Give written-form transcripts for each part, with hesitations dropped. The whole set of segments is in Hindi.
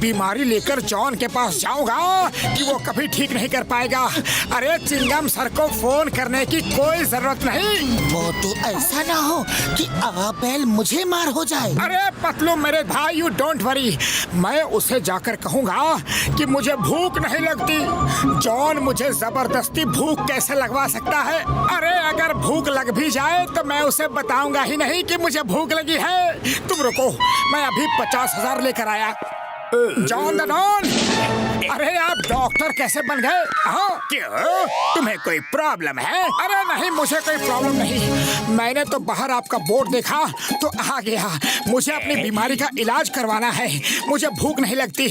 बीमारी लेकर जॉन के पास जाऊंगा कि वो कभी ठीक नहीं कर पाएगा। अरे चिंगम सर को फोन करने की कोई जरूरत नहीं। वो तो ऐसा ना हो कि आबेल मुझे मार हो जाए। अरे पतलू मेरे भाई, यू डोंट वरी, मैं उसे जाकर कहूंगा कि मुझे भूख नहीं लगती। जॉन मुझे जबरदस्ती भूख कैसे लगवा सकता है? अरे अगर भूख लग भी जाए तो मैं उसे बताऊंगा ही नहीं कि मुझे भूख लगी है। तुम रुको, मैं अभी 50,000 लेकर आया। जॉन द डॉन, अरे आप डॉक्टर कैसे बन गए? हाँ क्यों, तुम्हें कोई प्रॉब्लम है? अरे नहीं, मुझे कोई प्रॉब्लम नहीं। मैंने तो बाहर आपका बोर्ड देखा तो आ गया। मुझे अपनी बीमारी का इलाज करवाना है, मुझे भूख नहीं लगती।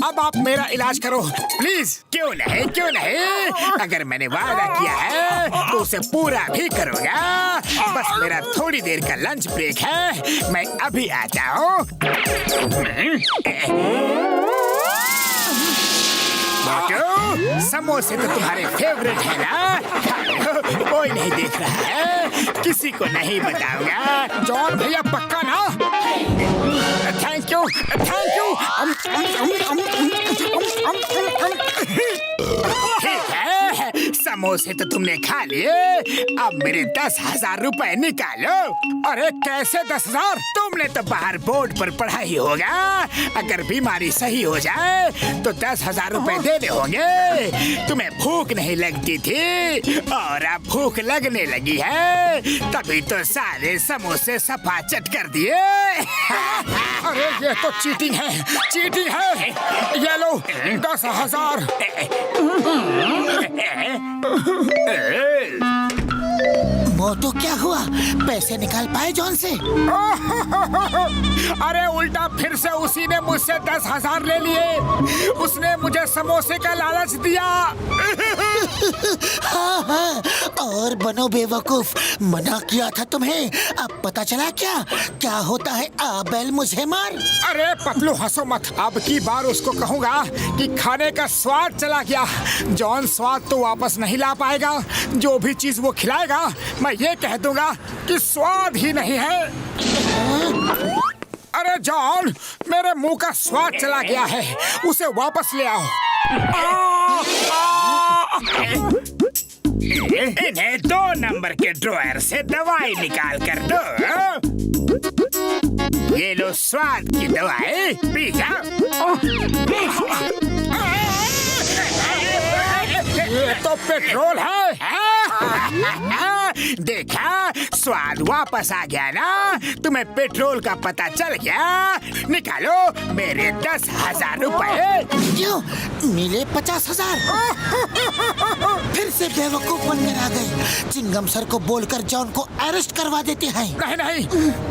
अब आप मेरा इलाज करो प्लीज। क्यों नहीं, क्यों नहीं, अगर मैंने वादा किया है तो उसे पूरा भी करूँगा। बस मेरा थोड़ी देर का लंच ब्रेक है, मैं अभी आता हूँ। समोसे तो तुम्हारे फेवरेट है ना? कोई नहीं देख रहा है, किसी को नहीं बताऊंगा। जॉन भैया पक्का ना? Thank you, thank you. ठीक है, समोसे तो तुमने खा लिए, अब मेरे 10,000 रुपए निकालो। अरे कैसे 10,000? तुमने तो बाहर बोर्ड पर पढ़ा ही होगा, अगर बीमारी सही हो जाए तो 10,000 रुपए देने होंगे। तुम्हें भूख नहीं लगती थी और अब भूख लगने लगी है, तभी तो सारे समोसे सफाचट कर दिए। अरे ये तो चीटिंग है, चीटिंग है। ये लो 10,000। मोटू क्या हुआ, पैसे निकाल पाए जॉन से? अरे उल्टा फिर से उसी ने मुझसे 10,000 ले लिए। उसने मुझे समोसे का लालच दिया। हाँ हाँ, और बनो बेवकूफ, मना किया था तुम्हें। अब पता चला क्या क्या होता है? आबेल मुझे मार। अरे पतलू हंसो मत, अब की बार उसको कहूँगा कि खाने का स्वाद चला गया। जॉन स्वाद तो वापस नहीं ला पाएगा, जो भी चीज वो खिलाएगा मैं ये कह दूंगा कि स्वाद ही नहीं है। अरे जॉन, मेरे मुंह का स्वाद चला गया है, उसे वापस ले आओ। इन्हें 2 नंबर के ड्रॉयर से दवाई निकाल कर दो। ये लो स्वाद की दवाई, पी जाओ। ये तो पेट्रोल है। देखा, स्वाद वापस आ गया ना? तुम्हें पेट्रोल का पता चल गया? निकालो मेरे 10,000 रुपए। क्यों मिले 50,000? फिर से बेवकूफ बनकर आ गए। चिंगम सर को बोलकर जॉन को अरेस्ट करवा देते हैं। नहीं नहीं,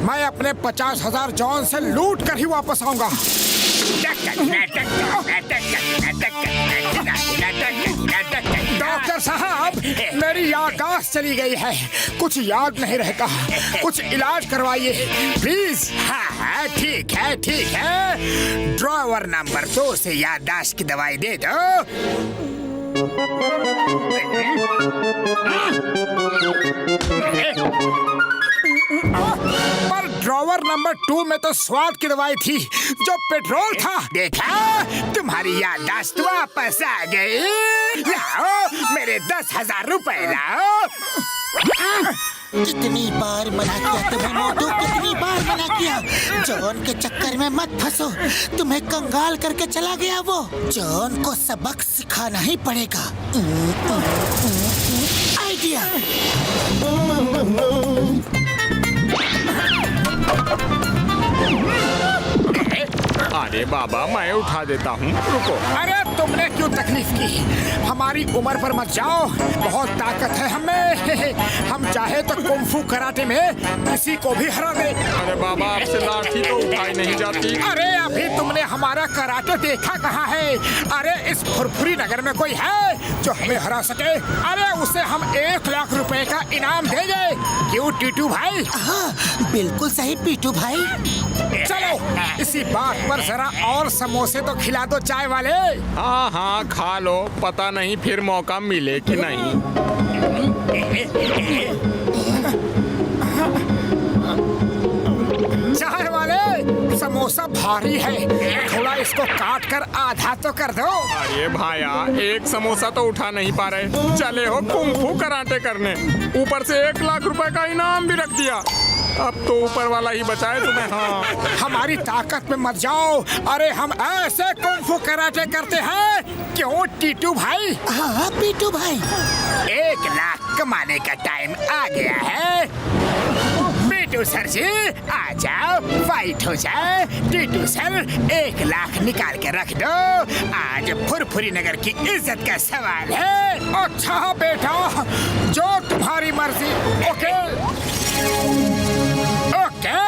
मैं अपने 50,000 जॉन से लूट कर ही वापस आऊंगा। डॉक्टर साहब, मेरी याददाश्त चली गई है, कुछ याद नहीं रहता, कुछ इलाज करवाइए प्लीज। हाँ ठीक है, ठीक है। ड्रॉवर नंबर 2 से याददाश्त की दवाई दे दो। पर ड्रॉवर नंबर 2 में तो स्वाद की दवाई थी जो पेट्रोल था। देखा, तुम्हारी याददाश्त वापस आ गई। लाओ मेरे 10,000 रुपए लाओ। कितनी बार मना किया तुम्हें मोटू, कितनी बार मना किया? जॉन के चक्कर में मत फंसो, तुम्हें कंगाल करके चला गया वो। जॉन को सबक सिखाना ही पड़ेगा। आइडिया। अरे बाबा, मैं उठा देता हूँ, रुको। अरे तुमने क्यों तकलीफ की? हमारी उम्र पर मत जाओ, बहुत ताकत है हमें। हम चाहे तो कुंफू कराटे में किसी को भी हरा दे। अरे बाबा, आपसे लाठी तो उठाई नहीं जाती। अरे अभी तुमने हमारा कराटे देखा कहाँ है? अरे इस फुरफुरी नगर में कोई है जो हमें हरा सके? अरे उसे हम 1 लाख रुपए का इनाम देंगे। क्यों टीटू भाई? हाँ बिल्कुल सही पीटू भाई। चलो इसी बात पर जरा और समोसे तो खिला दो चाय वाले। हाँ हाँ खा लो, पता नहीं फिर मौका मिले कि नहीं। चाय वाले समोसा भारी है, थोड़ा इसको काट कर आधा तो कर दो। अरे भाया, एक समोसा तो उठा नहीं पा रहे, चले हो कुंफू कराटे करने, ऊपर से 1 लाख रुपए का इनाम भी रख दिया। अब तो ऊपर वाला ही बचाए तुम्हें। हाँ, हमारी ताकत में मत जाओ, अरे हम ऐसे कुंफू कराटे करते हैं। क्यों टीटू भाई? हाँ पीटू भाई, 1 लाख कमाने का टाइम आ गया है। टीटू सर जी आ जाओ, फाइट हो जाए। टीटू सर 1 लाख निकाल के रख दो, आज फुरफुरी नगर की इज्जत का सवाल है। अच्छा बेटा, जो तुम्हारी मर्जी। ओके ओके,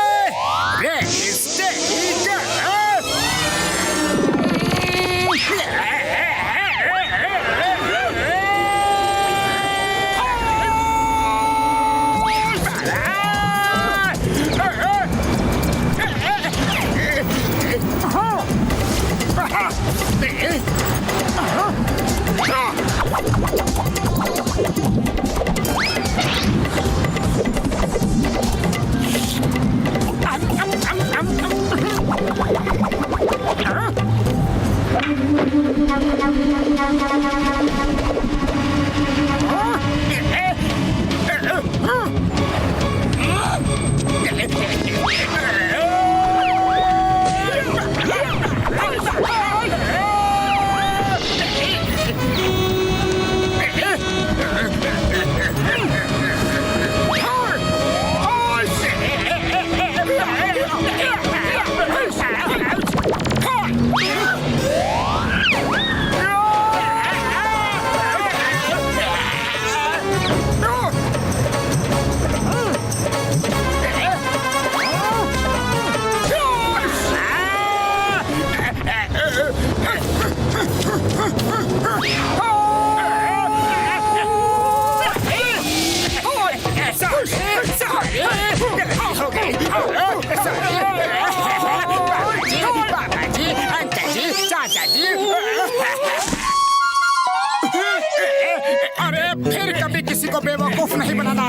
अरे फिर कभी किसी को बेवकूफ नहीं बनाना,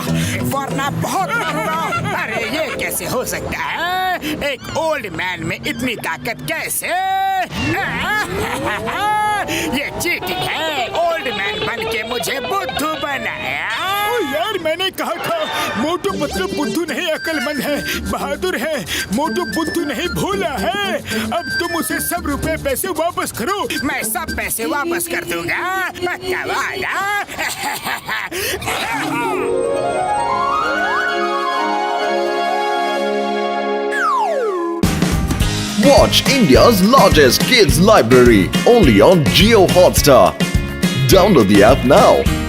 वरना बहुत मारूंगा। अरे ये कैसे हो सकता है? एक ओल्ड मैन में इतनी ताकत कैसे? ये चीटिंग है। ओल्ड मैन बन के मुझे बुद्धू बनाया। यार मैंने कहा था मोटू पतलू बुद्धू नहीं अक्लमंद है, बहादुर है। मोटू बुद्धू नहीं भूला है। अब तुम उसे सब रुपए पैसे वापस करो। मैं सब पैसे वापस कर दूंगा, पक्का वादा। Watch India's largest kids library only on Jio Hotstar. Download the app now.